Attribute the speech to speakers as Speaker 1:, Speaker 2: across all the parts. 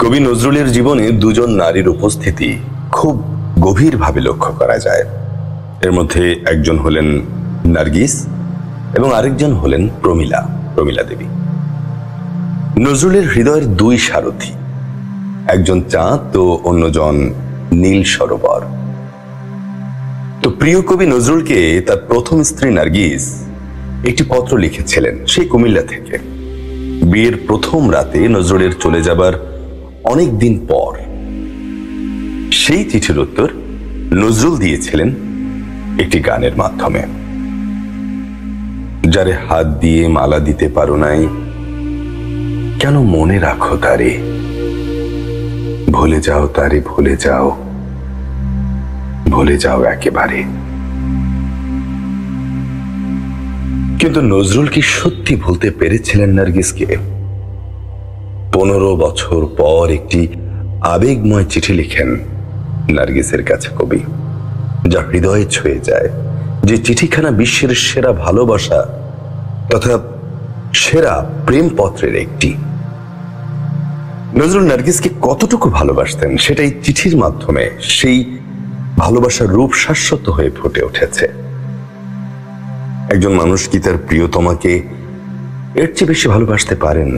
Speaker 1: কবি নজরুলের জীবনে দুজন নারীর উপস্থিতি খুব গভীরভাবে লক্ষ্য করা যায়। এর মধ্যে একজন হলেন নার্গিস এবং আরেকজন হলেন প্রমীলা দেবী। নজরুলের হৃদয়ের দুই সারথি, একজন চাঁদ তো অন্যজন নীল সরোবর। তো প্রিয় কবি নজরুলকে তার প্রথম স্ত্রী নার্গিস একটি পত্র লিখেছিলেন সেই কুমিল্লা থেকে। বিয়ের প্রথম রাতে নজরুলের চলে যাবার অনেক দিন পর সেই চিঠির উত্তর নজরুল দিয়েছিলেন একটি গানের মাধ্যমে। যারে হাত দিয়ে মালা দিতে পারো নাই, কেন মনে রাখো তারে, ভুলে যাও তারে, ভুলে যাও, ভুলে যাও একেবারে। কিন্তু নজরুল কি সত্যি ভুলতে পেরেছিলেন নার্গিসকে? 15 বছর পর একটি আবেগময় চিঠি লিখেন নার্গিসের কাছে কবি, যা হৃদয়ে ছুঁয়ে যায়। যে চিঠিখানা বিশ্বের সেরা ভালোবাসা তথা সেরা প্রেমপত্রের একটি। নজরুল নার্গিসকে কতটুকু ভালোবাসতেন সেটাই চিঠির মাধ্যমে সেই ভালোবাসার রূপ শাশ্বত হয়ে ফুটে উঠেছে। একজন মানুষ কি তার প্রিয়তমাকে এর চেয়ে বেশি ভালোবাসতে পারেন?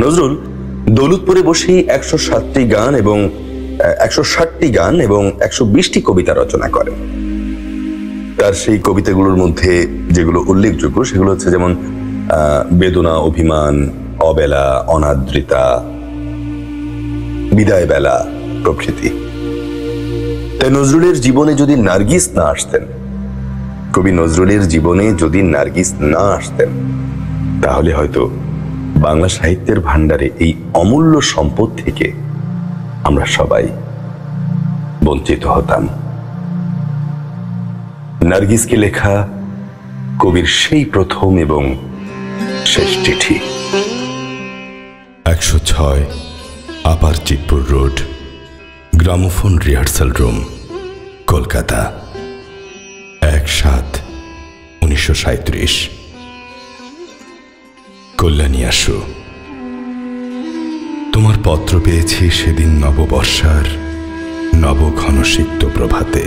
Speaker 1: নজরুল দৌলতপুরে বসেই 160টি গান এবং 120টি কবিতা রচনা করেন। তার সেই কবিতাগুলোর মধ্যে যেগুলো উল্লেখযোগ্য সেগুলো হচ্ছে যেমন বেদনা, অভিমান, অবেলা, অনাদ্রিতা, বিদায় বেলা প্রভৃতি। তাই নজরুলের জীবনে যদি নার্গিস না আসতেন, কবি নজরুলের জীবনে যদি নার্গিস না আসতেন, তাহলে হয়তো বাংলা সাহিত্যের ভান্ডারে এই অমূল্য সম্পদ থেকে আমরা সবাই বঞ্চিত হতাম। নার্গিসকে লেখা কবির সেই প্রথম এবং শেষ চিঠি।
Speaker 2: 106 upper Chitpur road, gramophone rehearsal room, Kolkata, 1/7/1937। Kalyani আসো, তোমার পত্র পেয়েছি সেদিন নববর্ষার নব ঘনসিক্ত প্রভাতে।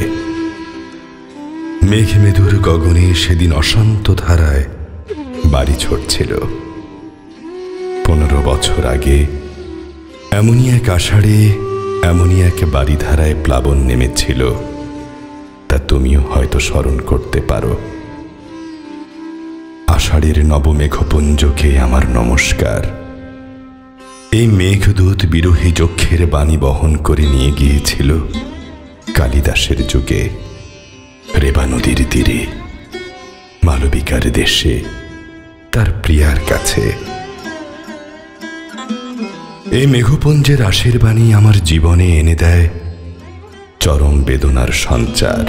Speaker 2: মেঘ মেদুর গগনে সেদিন অশান্ত ধারায় বাড়ি ছড়ছিল। 15 বছর আগে এমনই এক আষাঢ়ে এমনই এক বাড়িধারায় প্লাবন নেমেছিল, তা তুমিও হয়তো স্মরণ করতে পারো। আষাঢ়ের নবমেঘপুঞ্জকে আমার নমস্কার। এই মেঘদূত বিরোহী যক্ষের বাণী বহন করে নিয়ে গিয়েছিল কালিদাসের যুগে রেবা নদীর তীরে, মালবিকার দেশে, তার প্রিয়ার কাছে। এই মেঘপুঞ্জের আশীর বাণী আমার জীবনে এনে দেয় চরম বেদনার সঞ্চার।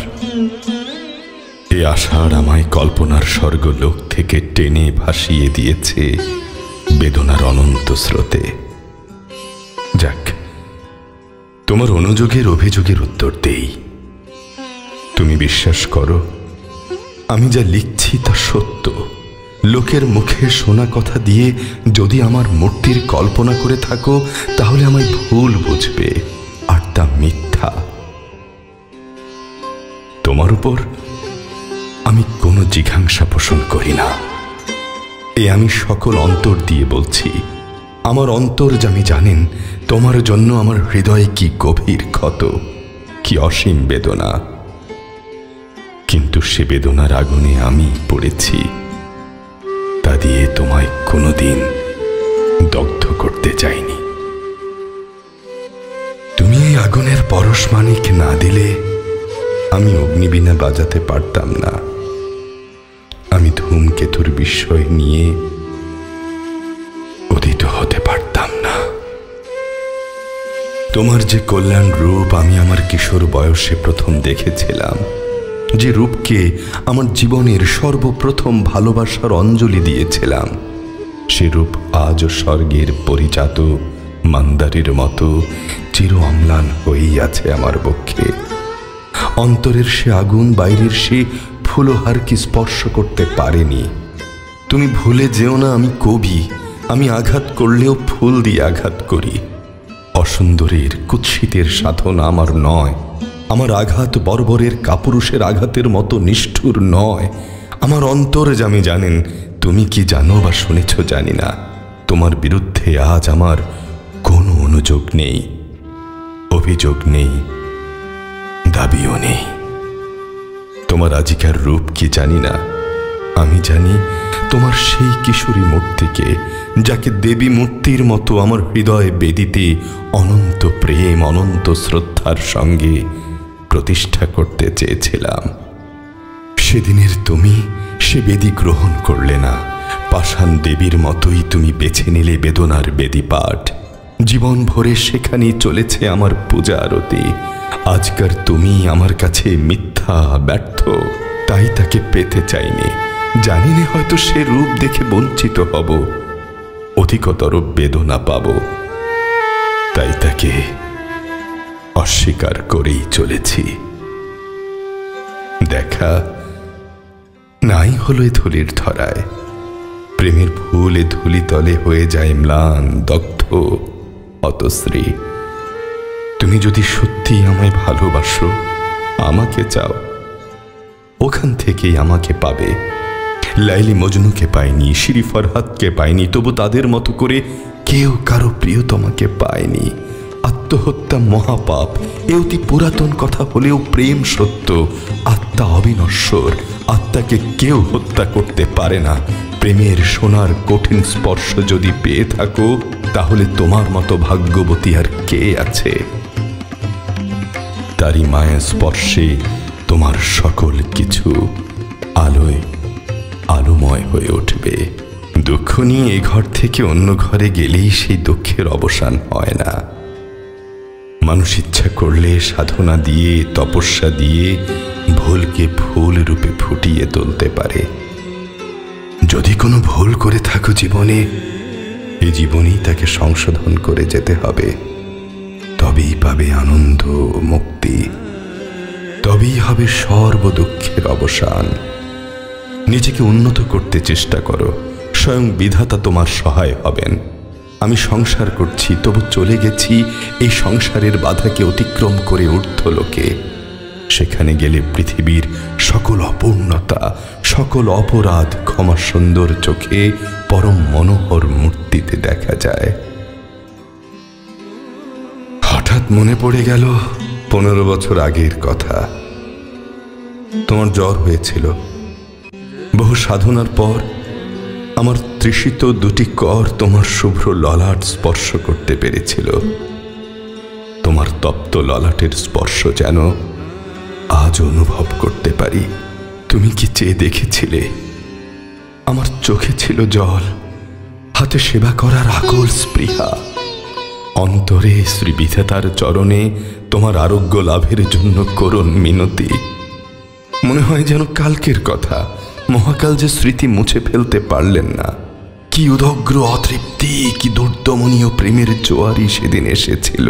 Speaker 2: এ আষাঢ় আমায় কল্পনার স্বর্গলোক থেকে টেনে ভাসিয়ে দিয়েছে বেদনার অনন্ত স্রোতে। যাক, তোমার অনুযোগের অভিযোগের উত্তর দেই। তুমি বিশ্বাস করো, আমি যা লিখছি তা সত্য। লোকের মুখে শোনা কথা দিয়ে যদি আমার মূর্তির কল্পনা করে থাকো, তাহলে আমায় ভুল বুঝবে, আর তা মিথ্যা। তোমার উপর আমি কোনো জিঘাংসা পোষণ করি না। এ আমি সকল অন্তর দিয়ে বলছি। আমার অন্তর্যামী জানেন তোমার জন্য আমার হৃদয়ে কি গভীর ক্ষত, কি অসীম বেদনা। কিন্তু সে বেদনার আগুনে আমি পড়েছি, তা দিয়ে তোমায় কোনোদিন দগ্ধ করতে চাইনি। তুমি এই আগুনের পরশমানিক না দিলে আমি অগ্নিবীণা বাজাতে পারতাম না। আমি ধূমকেতুর বিস্ময় নিয়ে উদিত হতে পারতাম না। তোমার যে কল্যাণ রূপ আমি আমার কিশোর বয়সে প্রথম দেখেছিলাম, যে রূপকে আমার জীবনের সর্বপ্রথম ভালোবাসার অঞ্জলি দিয়েছিলাম, সে রূপ আজও স্বর্গের পরিজাত মান্দারের মতো চির অম্লান হয়েই আছে আমার বক্ষে। অন্তরের সে আগুন বাইরের সে ফুলহার কি স্পর্শ করতে পারেনি। তুমি ভুলে যেও না আমি কবি, আমি আঘাত করলেও ফুল দিয়ে আঘাত করি। অসুন্দরের কুৎসিতের সাধনা আমার নয়। আমার আঘাত বর্বরের কাপুরুষের আঘাতের মতো নিষ্ঠুর নয়। আমার অন্তর্যামী জানেন, তুমি কি জানো বা শুনেছ জানি না, তোমার বিরুদ্ধে আজ আমার কোনো অনুযোগ নেই, অভিযোগ নেই, দাবিও নেই। তোমার আজিকার রূপ কি জানি না, আমি জানি তোমার সেই কিশোরী মূর্তিকে, যাকে দেবী মূর্তির মতো আমার হৃদয়ে বেদিতে অনন্ত প্রেম অনন্ত শ্রদ্ধার সঙ্গে প্রতিষ্ঠা করতে চেয়েছিলাম। সেদিনের তুমি সে বেদি গ্রহণ করলে না। পাষাণ দেবীর মতোই তুমি বেছে নিলে বেদনার বেদি পাঠ। জীবন ভরে সেখানেই চলেছে আমার পূজা আরতি। আজকার তুমি আমার কাছে মিথ্যা, ব্যর্থ, তাই তাকে পেতে চাইনি। জানি না, হয়তো সে রূপ দেখে বঞ্চিত হব, অধিকতর বেদনা পাব, তাই তাকে অস্বীকার করেই চলেছি। দেখা নাই হলো এ ধুলির ধরায়। প্রেমের ফুল এ ধুলি তলে হয়ে যায় ম্লান, দগ্ধ, হতশ্রী। তুমি যদি সত্যি আমায় ভালোবাসো, আমাকে চাও, ওখান থেকেই আমাকে পাবে। লাইলি মজনুকে পায়নি, শিরি ফরহাদকে পায়নি, তবু তাদের মতো করে কেউ কারো প্রিয়তমাকে পায়নি। আত্মহত্যা মহাপাপ, এ অতি পুরাতন কথা হলেও প্রেম সত্য। আত্মা অবিনশ্বর, আত্মাকে কেউ হত্যা করতে পারে না। প্রেমের সোনার কঠিন স্পর্শ যদি পেয়ে থাকো, তাহলে তোমার মতো ভাগ্যবতী আর কে আছে? তারই মায়া স্পর্শে তোমার সকল কিছু আলোয় আলোময় হয়ে উঠবে। দুঃখ নিয়ে এ ঘর থেকে অন্য ঘরে গেলেই সেই দুঃখের অবসান হয় না। মানুষ ইচ্ছা করলে সাধনা দিয়ে, তপস্যা দিয়ে ভুলকে ফুল রূপে ফুটিয়ে তুলতে পারে। যদি কোনো ভুল করে থাকো জীবনে, এই জীবনেই তাকে সংশোধন করে যেতে হবে। তবেই পাবে আনন্দ, মুক্তি, তবেই হবে সর্ব দুঃখের অবসান। নিজেকে উন্নত করতে চেষ্টা করো, স্বয়ং বিধাতা তোমার সহায় হবেন। আমি সংসার করছি, তবু চলে গেছি এই সংসারের বাধাকে অতিক্রম করে ঊর্ধ্বলোকে। সেখানে গেলে পৃথিবীর সকল অপূর্ণতা, সকল অপরাধ ক্ষমা সুন্দর চোখে পরম মনোহর মূর্তিতে দেখা যায়। হঠাৎ মনে পড়ে গেল 15 বছর আগের কথা। তোমার জ্বর হয়েছিল। বহু সাধনার পর আমার তৃষিত দুটি কর তোমার শুভ্র ললাট স্পর্শ করতে পেরেছিল। তোমার তপ্ত ললাটের স্পর্শ যেন আজ অনুভব করতে পারি। তুমি কি চেয়ে দেখেছিলে? আমার চোখে ছিল জল, হাতে সেবা করার আকুল স্পৃহা, অন্তরে শ্রী বিধাতার চরণে তোমার আরোগ্য লাভের জন্য করুণ মিনতি। মনে হয় যেন কালকের কথা, মহাকাল যে স্মৃতি মুছে ফেলতে পারলেন না। কি উদগ্র অতৃপ্তি, কি দুর্দমনীয় প্রেমের জোয়ারই সেদিন এসেছিল।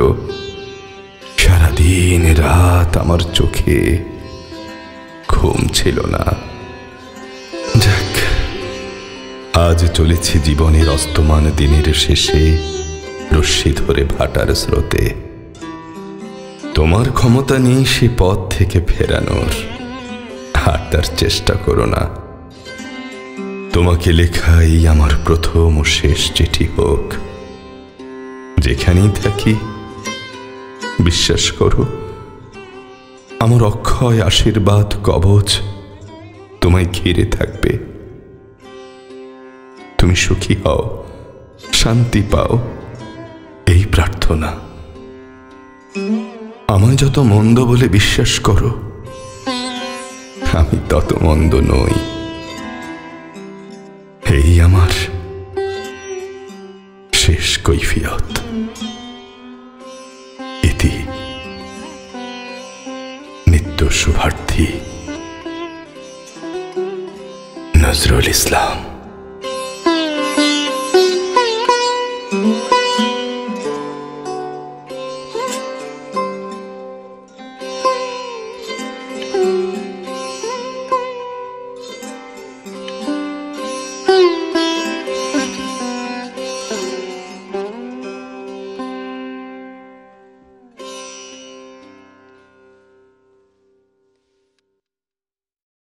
Speaker 2: সারাদিন রাত আমার চোখে ঘুম ছিল না। যাক, আজ চলেছি জীবনের অস্তমান দিনের শেষে রশ্মি ধরে ভাটার স্রোতে। তোমার ক্ষমতা নেই সে পথ থেকে ফেরানোর, আর তার চেষ্টা করো না। তোমাকে লেখাই আমার প্রথম ও শেষ চিঠি হোক। যেখানেই থাকি বিশ্বাস করো, আমার অক্ষয় আশীর্বাদ কবচ তোমায় ঘিরে থাকবে। তুমি সুখী হও, শান্তি পাও, এই প্রার্থনা। আমায় যত মন্দ বলে বিশ্বাস করো, আমি তত মন্দ নই। এই আমার শেষ কৈফিয়ত। ইতি নিত্য শুভার্থী নজরুল ইসলাম।